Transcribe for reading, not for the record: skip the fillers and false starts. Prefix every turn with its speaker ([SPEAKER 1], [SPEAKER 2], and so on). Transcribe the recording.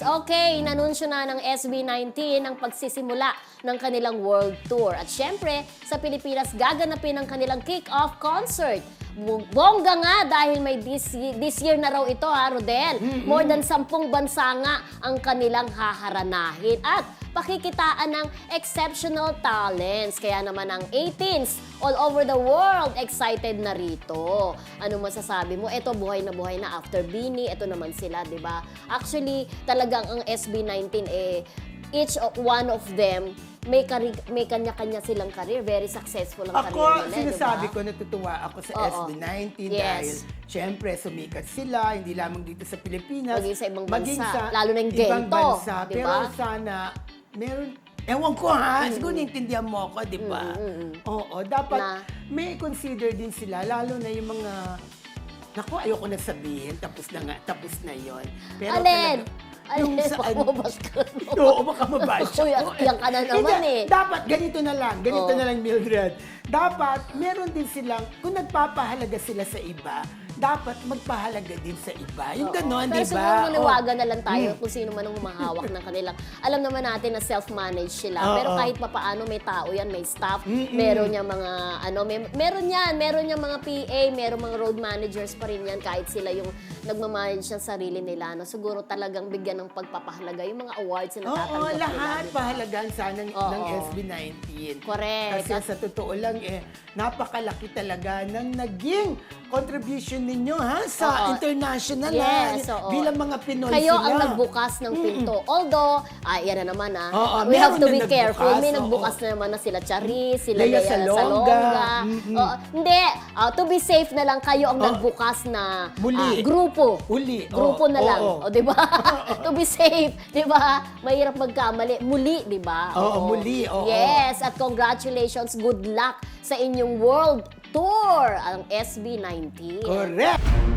[SPEAKER 1] okay, inanunsyo na ng SB19 ang pagsisimula ng kanilang world tour. At syempre, sa Pilipinas gaganapin ang kanilang kick-off concert. Bongga nga dahil may this year na raw ito, ha, Rodel. More than 10 bansa nga ang kanilang haharanahin. At pakikitaan ng exceptional talents. Kaya naman ang 18s all over the world excited na rito. Ano masasabi mo? Ito, buhay na after Bini. Ito naman sila, di ba? Actually, talagang ang SB19, each one of them, may kanya-kanya silang career. Very successful ang career nila.
[SPEAKER 2] Ako, sinasabi
[SPEAKER 1] diba?
[SPEAKER 2] ko, natutuwa ako sa SB19
[SPEAKER 1] Yes.
[SPEAKER 2] dahil syempre sumikat sila, hindi lamang dito sa Pilipinas.
[SPEAKER 1] Maging sa ibang
[SPEAKER 2] maging
[SPEAKER 1] bansa,
[SPEAKER 2] sa
[SPEAKER 1] lalo na yung
[SPEAKER 2] ibang
[SPEAKER 1] gento,
[SPEAKER 2] bansa.
[SPEAKER 1] diba?
[SPEAKER 2] Pero sana, meron, ewan ko ha, siguro naintindihan mo ako, di ba? Oo, dapat may consider din sila, lalo na yung mga, naku, ayoko na sabihin, tapos na yon. Pero
[SPEAKER 1] Alin?
[SPEAKER 2] yung
[SPEAKER 1] Alin?
[SPEAKER 2] saan,
[SPEAKER 1] Mababas ka.
[SPEAKER 2] oo, baka mabash
[SPEAKER 1] Kuya,
[SPEAKER 2] ako.
[SPEAKER 1] yan ka na naman
[SPEAKER 2] Hindi,
[SPEAKER 1] eh.
[SPEAKER 2] dapat ganito na lang, Mildred. Dapat meron din silang, kung nagpapahalaga sila sa iba, dapat magpahalaga din sa iba. Yung ganon, di ba?
[SPEAKER 1] Pero siguro maliwagan na lang tayo kung sino man ang humahawak ng kanilang. Alam naman natin na self-managed sila. Pero kahit papaano may tao yan, may staff, meron niya mga meron niya mga PA, meron mga road managers pa rin yan kahit sila yung nagmamanage ng sarili nila. No? Siguro talagang bigyan ng pagpapahalaga yung mga awards na natatanggap
[SPEAKER 2] Oo,
[SPEAKER 1] nila.
[SPEAKER 2] lahat
[SPEAKER 1] diba?
[SPEAKER 2] pahalagahan sana ng SB19.
[SPEAKER 1] Correct.
[SPEAKER 2] Kasi sa totoo lang, napakalaki talaga ng naging contribution ninyo sa international
[SPEAKER 1] Yes,
[SPEAKER 2] bilang mga Pinoy
[SPEAKER 1] Kayo
[SPEAKER 2] sila.
[SPEAKER 1] ang nagbukas ng pinto. Although, yan na naman we
[SPEAKER 2] meron
[SPEAKER 1] have to
[SPEAKER 2] na
[SPEAKER 1] be careful.
[SPEAKER 2] nagbukas,
[SPEAKER 1] May nagbukas na naman na sila Charis, sila
[SPEAKER 2] Lea
[SPEAKER 1] Lea
[SPEAKER 2] Salonga.
[SPEAKER 1] Salonga. Hindi, to be safe na lang, kayo ang nagbukas na
[SPEAKER 2] Muli.
[SPEAKER 1] grupo.
[SPEAKER 2] Uli.
[SPEAKER 1] Grupo na lang.
[SPEAKER 2] Oo.
[SPEAKER 1] O, di ba? To be safe, di ba? Mahirap magkamali. Muli, di ba?
[SPEAKER 2] Oo, muli. Oo.
[SPEAKER 1] Yes, at congratulations, good luck sa inyong world tour, ang SB19.
[SPEAKER 2] Correct.